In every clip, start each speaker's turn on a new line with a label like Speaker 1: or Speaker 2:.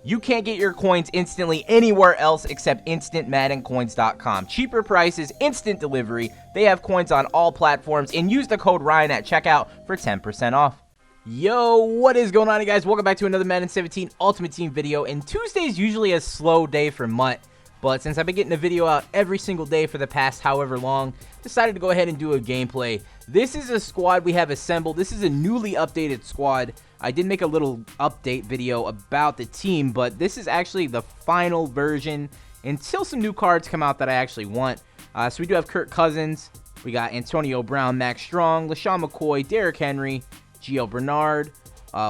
Speaker 1: You can't get your coins instantly anywhere else except InstantMaddenCoins.com. Cheaper prices, instant delivery. They have coins on all platforms, and use the code Ryan at checkout for 10% off. Yo, what is going on, you guys? Welcome back to another Madden 17 Ultimate Team video. And Tuesday is usually a slow day for Mutt, but since I've been getting a video out every single day for the past however long, decided to go ahead and do a gameplay. This is a squad we have assembled. This is a newly updated squad. I did make a little update video about the team, but this is actually the final version until some new cards come out that I actually want. So we do have Kirk Cousins. We got Antonio Brown, Max Strong, LaShawn McCoy, Derrick Henry, Gio Bernard.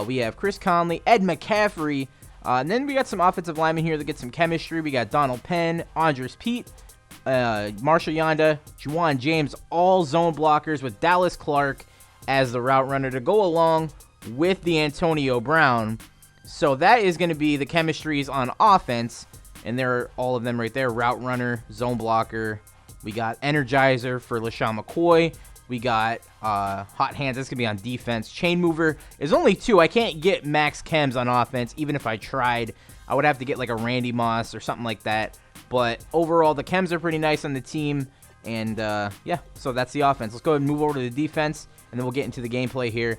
Speaker 1: We have Chris Conley, Ed McCaffrey. And then we got some offensive linemen here that get some chemistry. We got Donald Penn, Andres Pete, Marshall Yanda, Juwan James, all zone blockers with Dallas Clark as the route runner to go along with the Antonio Brown. So that is going to be the chemistries on offense. And there are all of them right there. Route runner, zone blocker. We got Energizer for LaShawn McCoy. We got Hot Hands. That's going to be on defense. Chain Mover is only 2. I can't get Max Chems on offense. Even if I tried, I would have to get like a Randy Moss or something like that. But overall, the chems are pretty nice on the team. And yeah, so that's the offense. Let's go ahead and move over to the defense, and then we'll get into the gameplay here.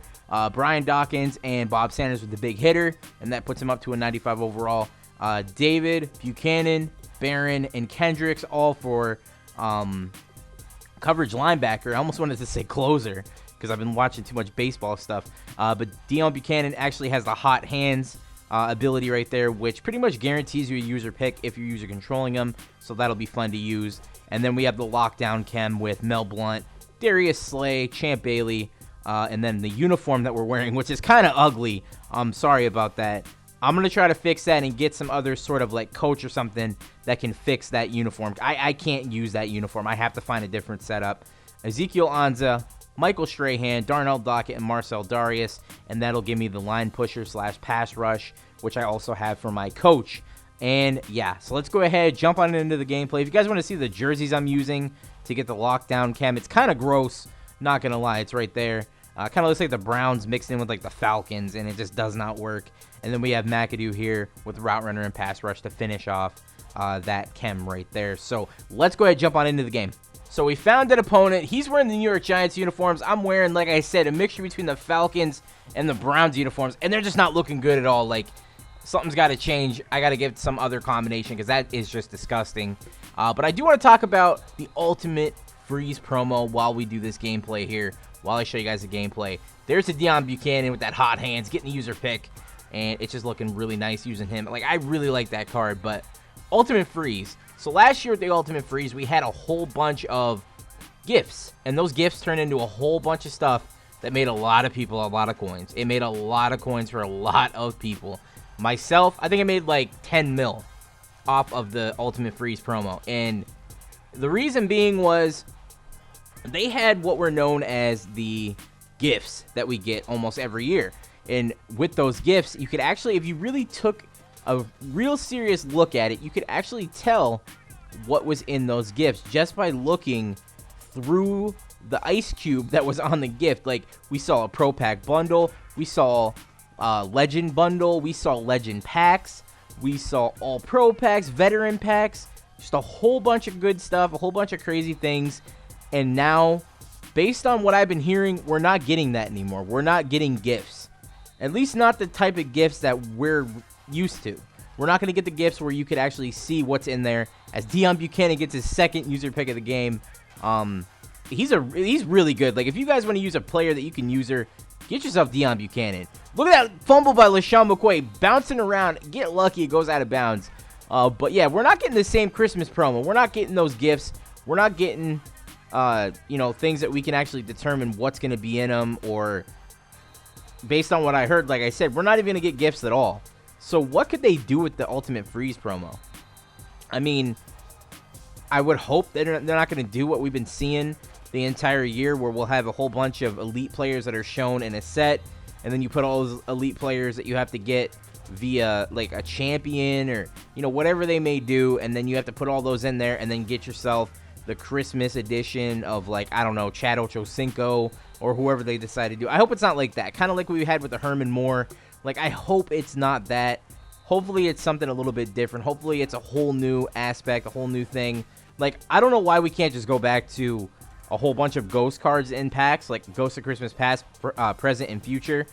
Speaker 1: Brian Dawkins and Bob Sanders with the big hitter, and that puts him up to a 95 overall. David, Buchanan, Barron, and Kendricks all for coverage linebacker. I almost wanted to say closer because I've been watching too much baseball stuff. But Deon Buchanan actually has the hot hands ability right there, which pretty much guarantees you a user pick if you're user controlling them. So that'll be fun to use. And then we have the lockdown chem with Mel Blount, Darius Slay, Champ Bailey, and then the uniform that we're wearing, which is kind of ugly. I'm sorry about that. I'm going to try to fix that and get some other sort of like coach or something that can fix that uniform. I can't use that uniform. I have to find a different setup. Ezekiel Anza, Michael Strahan, Darnell Dockett, and Marcel Darius, and that'll give me the line pusher / pass rush, which I also have for my coach. And yeah, so let's go ahead, jump on into the gameplay. If you guys want to see the jerseys I'm using to get the lockdown chem, it's kind of gross, not going to lie, it's right there. Kind of looks like the Browns mixed in with like the Falcons, and it just does not work. And then we have McAdoo here with route runner and pass rush to finish off that chem right there. So let's go ahead and jump on into the game. So we found an opponent. He's wearing the New York Giants uniforms. I'm wearing, like I said, a mixture between the Falcons and the Browns uniforms, and they're just not looking good at all. Like, something's got to change. I got to give some other combination because that is just disgusting. But I do want to talk about the Ultimate Freeze promo while we do this gameplay here, while I show you guys the gameplay. There's the Deon Buchanan with that hot hands, getting the user pick, and it's just looking really nice using him. Like, I really like that card, but Ultimate Freeze. So last year with the Ultimate Freeze, we had a whole bunch of gifts, and those gifts turned into a whole bunch of stuff that made a lot of people a lot of coins. It made a lot of coins for a lot of people. Myself, I think I made like 10 mil off of the Ultimate Freeze promo, and the reason being was they had what were known as the gifts that we get almost every year. And with those gifts, you could actually, if you really took a real serious look at it, you could actually tell what was in those gifts just by looking through the ice cube that was on the gift. Like, we saw a Pro Pack bundle, we saw Legend bundle, we saw Legend packs, we saw all Pro Packs, Veteran packs, just a whole bunch of good stuff, a whole bunch of crazy things. And now, based on what I've been hearing, we're not getting that anymore. We're not getting gifts. At least not the type of gifts that we're used to. We're not going to get the gifts where you could actually see what's in there. As Deon Buchanan gets his second user pick of the game, he's really good. Like, if you guys want to use a player that you can user, get yourself Deon Buchanan. Look at that fumble by LaShawn McCoy, bouncing around. Get lucky, it goes out of bounds. But yeah, we're not getting the same Christmas promo. We're not getting those gifts. We're not getting things that we can actually determine what's going to be in them, or based on what I heard, like I said, we're not even going to get gifts at all. So what could they do with the Ultimate Freeze promo? I mean, I would hope that they're not going to do what we've been seeing the entire year, where we'll have a whole bunch of elite players that are shown in a set, and then you put all those elite players that you have to get via like a champion or whatever they may do, and then you have to put all those in there and then get yourself the Christmas edition of, like, I don't know, Chad Ochocinco or whoever they decide to do. I hope it's not like that, kind of like we had with the Herman Moore. Like, I hope it's not that. hopefully it's something a little bit different. Hopefully it's a whole new aspect, a whole new thing. Like, I don't know why we can't just go back to a whole bunch of ghost cards in packs, like Ghost of Christmas Past, Present, and Future.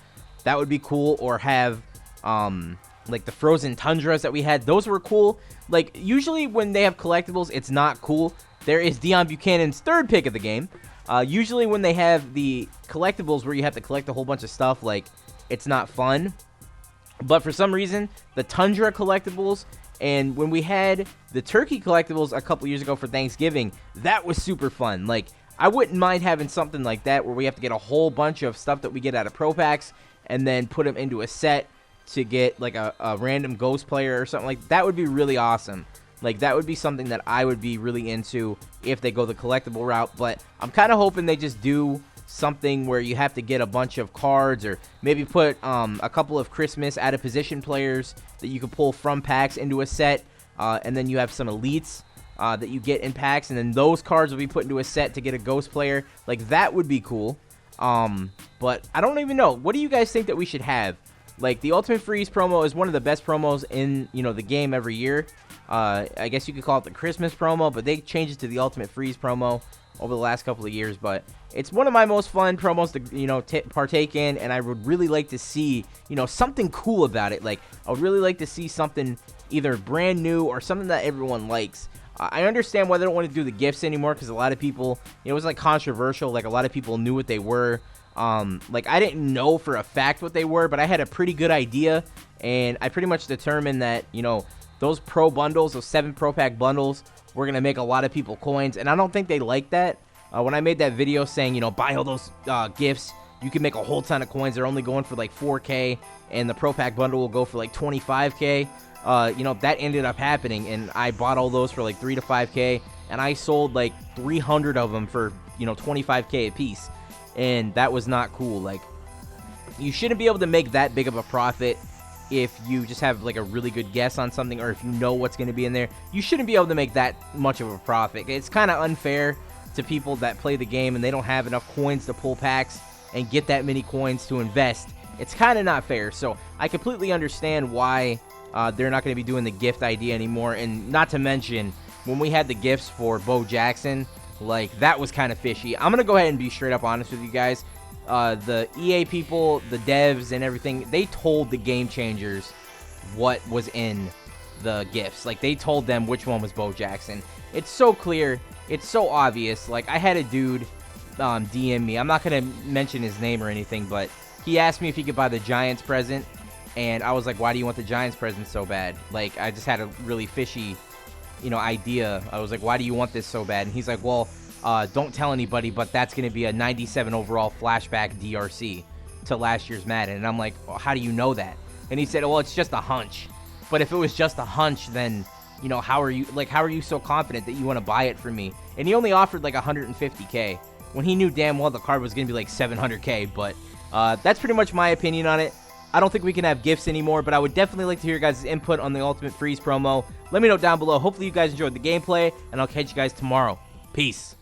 Speaker 1: That would be cool. Or have like the Frozen Tundras that we had. Those were cool. Like, usually when they have collectibles, it's not cool. There is Deon Bucannon's third pick of the game. Usually when they have the collectibles where you have to collect a whole bunch of stuff, like, it's not fun. But for some reason, the Tundra collectibles, and when we had the turkey collectibles a couple years ago for Thanksgiving, that was super fun. Like, I wouldn't mind having something like that where we have to get a whole bunch of stuff that we get out of Pro Packs and then put them into a set to get like a random ghost player or something. Like, that would be really awesome. Like, that would be something that I would be really into if they go the collectible route. But I'm kind of hoping they just do something where you have to get a bunch of cards, or maybe put a couple of Christmas out of position players that you can pull from packs into a set, and then you have some elites that you get in packs, and then those cards will be put into a set to get a ghost player. Like, that would be cool. But I don't even know. What do you guys think that we should have? Like, the Ultimate Freeze promo is one of the best promos in, you know, the game every year. I guess you could call it the Christmas promo, but they changed it to the Ultimate Freeze promo over the last couple of years. But it's one of my most fun promos to, you know, partake in, and I would really like to see, you know, something cool about it. Like, I would really like to see something either brand new or something that everyone likes. I understand why they don't want to do the gifts anymore, because a lot of people, you know, it was like controversial. Like, a lot of people knew what they were. Like, I didn't know for a fact what they were, but I had a pretty good idea, and I pretty much determined that, you know, those pro bundles, those 7 pro pack bundles, were going to make a lot of people coins, and I don't think they like that. When I made that video saying, you know, buy all those gifts, you can make a whole ton of coins. They're only going for like 4K, and the pro pack bundle will go for like 25K. You know, that ended up happening, and I bought all those for like 3 to 5K, and I sold like 300 of them for, you know, 25K a piece, and that was not cool. Like, you shouldn't be able to make that big of a profit if you just have like a really good guess on something, or if you know what's going to be in there. You shouldn't be able to make that much of a profit. It's kind of unfair to people that play the game and they don't have enough coins to pull packs and get that many coins to invest. It's kind of not fair. So I completely understand why they're not going to be doing the gift idea anymore. And not to mention, when we had the gifts for Bo Jackson, like, that was kind of fishy. I'm going to go ahead and be straight up honest with you guys. The EA people, the devs and everything, they told the Game Changers what was in the gifts. Like, they told them which one was Bo Jackson. It's so clear. It's so obvious. Like, I had a dude DM me. I'm not going to mention his name or anything, but he asked me if he could buy the Giants present, and I was like, why do you want the Giants present so bad? Like, I just had a really fishy, you know, idea. I was like, why do you want this so bad? And he's like, well, don't tell anybody, but that's going to be a 97 overall flashback DRC to last year's Madden. And I'm like, well, how do you know that? And he said, well, it's just a hunch. But if it was just a hunch, then, you know, how are you so confident that you want to buy it for me? And he only offered like 150K when he knew damn well the card was going to be like 700K. But that's pretty much my opinion on it. I don't think we can have gifts anymore, but I would definitely like to hear your guys' input on the Ultimate Freeze promo. Let me know down below. Hopefully you guys enjoyed the gameplay, and I'll catch you guys tomorrow. Peace.